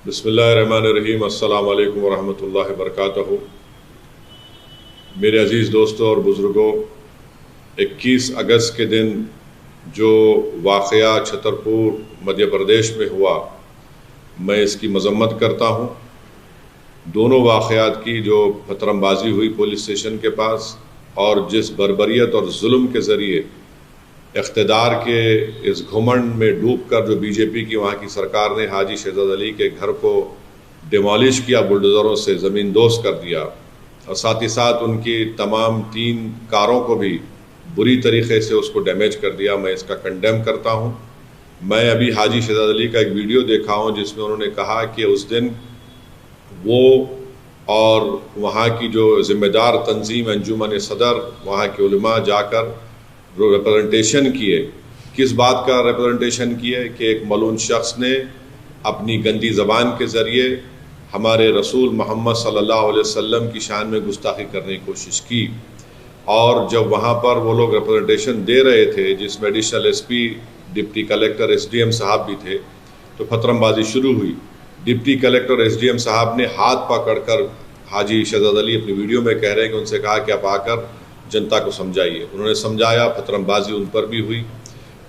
बिस्मिल्लाहिर्रहमानिर्रहीम। अस्सलामु अलैकुम वरहमतुल्लाहि वबरकातुहू। मेरे अज़ीज़ दोस्तों और बुज़ुर्गों, 21 अगस्त के दिन जो वाक़या छतरपुर मध्य प्रदेश में हुआ, मैं इसकी मज़म्मत करता हूँ। दोनों वाक़यात की जो पथरमबाजी हुई पुलिस स्टेशन के पास और जिस बर्बरियत और जुल्म के ज़रिए इक़्तिदार के इस घुमंड में डूब कर जो बीजेपी की वहाँ की सरकार ने हाजी शहजाद अली के घर को डिमोलिश किया, बुलडोज़रों से ज़मीन दोज़ कर दिया और साथ ही साथ उनकी तमाम 3 कारों को भी बुरी तरीक़े से उसको डैमेज कर दिया। मैं इसका कंडेम करता हूँ। मैं अभी हाजी शहजाद अली का एक वीडियो देखा हूँ जिसमें उन्होंने कहा कि उस दिन वो और वहाँ की जो ज़िम्मेदार तंजीम अंजुमन सदर, वहाँ के उलमा जाकर रिप्रेजेंटेशन किए। किस बात का रिप्रेजेंटेशन किए कि एक मलून शख्स ने अपनी गंदी ज़बान के ज़रिए हमारे रसूल मोहम्मद सल्लल्लाहु अलैहि वसल्लम की शान में गुस्ताखी करने की कोशिश की। और जब वहाँ पर वो लोग रिप्रेजेंटेशन दे रहे थे, जिसमें additional SP, deputy collector, SDM साहब भी थे, तो पथरमबाजी शुरू हुई। डिप्टी कलेक्टर एसडीएम साहब ने हाथ पकड़कर हाजी शहजाद अली अपनी वीडियो में कह रहे हैं कि उनसे कहा कि आप आकर जनता को समझाइए। उन्होंने समझाया, पथरमबाजी उन पर भी हुई।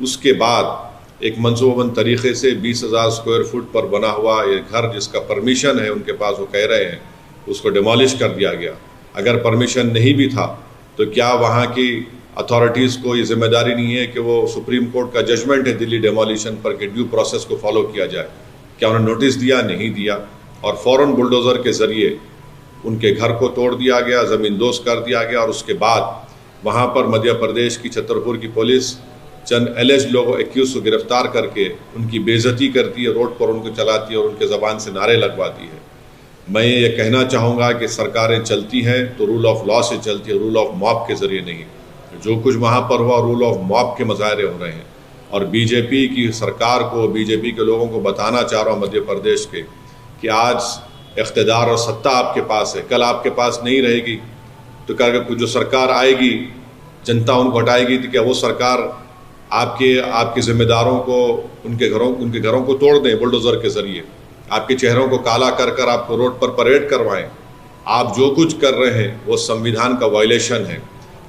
उसके बाद एक मंसूबाबंद तरीक़े से 20,000 स्क्वायर फुट पर बना हुआ ये घर, जिसका परमिशन है उनके पास, वो कह रहे हैं, उसको डिमोलिश कर दिया गया। अगर परमिशन नहीं भी था तो क्या वहाँ की अथॉरिटीज़ को ये जिम्मेदारी नहीं है कि वो सुप्रीम कोर्ट का जजमेंट है दिल्ली डिमोलिशन पर कि ड्यू प्रोसेस को फॉलो किया जाए? क्या उन्होंने नोटिस दिया? नहीं दिया। और फ़ौरन बुलडोज़र के ज़रिए उनके घर को तोड़ दिया गया, ज़मीन दोज़ कर दिया गया। और उसके बाद वहाँ पर मध्य प्रदेश की छतरपुर की पुलिस चंद एलिज लोगों, एक्यूज़ को गिरफ्तार करके उनकी बेइज्जती करती है, रोड पर उनको चलाती है और उनके ज़बान से नारे लगवाती है। मैं ये कहना चाहूँगा कि सरकारें चलती हैं तो रूल ऑफ लॉ से चलती है, रूल ऑफ मॉब के ज़रिए नहीं। जो कुछ वहाँ पर हुआ रूल ऑफ मॉब के मुजाहरे हो रहे हैं। और बीजेपी की सरकार को, बीजेपी के लोगों को बताना चाह रहा हूँ मध्य प्रदेश के, कि आज इक़्तिदार और सत्ता आपके पास है, कल आपके पास नहीं रहेगी। तो क्या जो सरकार आएगी, जनता उनको हटाएगी, तो क्या वो सरकार आपके ज़िम्मेदारों को, उनके घरों को तोड़ दें बुलडोज़र के ज़रिए, आपके चेहरों को काला कर कर आपको रोड पर परेड करवाएं? आप जो कुछ कर रहे हैं वो संविधान का वायलेशन है।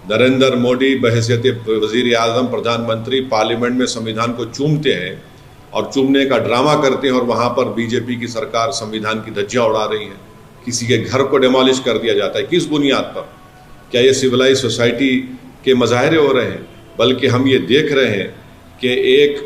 नरेंद्र मोदी बहैसियत वज़ीर आज़म, प्रधानमंत्री, पार्लियामेंट में संविधान को चूमते हैं और चूमने का ड्रामा करते हैं, और वहाँ पर बीजेपी की सरकार संविधान की धज्जियाँ उड़ा रही है। किसी के घर को डिमोलिश कर दिया जाता है, किस बुनियाद पर? क्या ये सिविलाइज सोसाइटी के मज़ाहरे हो रहे हैं? बल्कि हम ये देख रहे हैं कि एक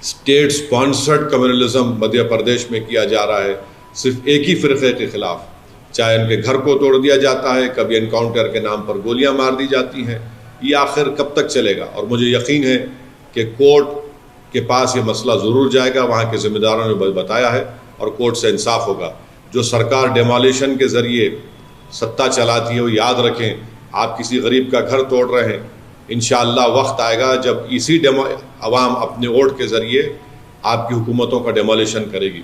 state sponsored communalism Madhya Pradesh में किया जा रहा है, सिर्फ एक ही फ़िरक़े के ख़िलाफ़। चाहे उनके घर को तोड़ दिया जाता है, कभी एनकाउंटर के नाम पर गोलियां मार दी जाती हैं। ये आखिर कब तक चलेगा? और मुझे यकीन है कि कोर्ट के पास ये मसला ज़रूर जाएगा, वहाँ के ज़िम्मेदारों ने बताया है, और कोर्ट से इंसाफ होगा। जो सरकार डिमोलिशन के ज़रिए सत्ता चलाती है, वो याद रखें, आप किसी गरीब का घर तोड़ रहे हैं। इंशाअल्लाह वक्त आएगा जब इसी अवाम अपने वोट के ज़रिए आपकी हुकूमतों का डिमोलिशन करेगी।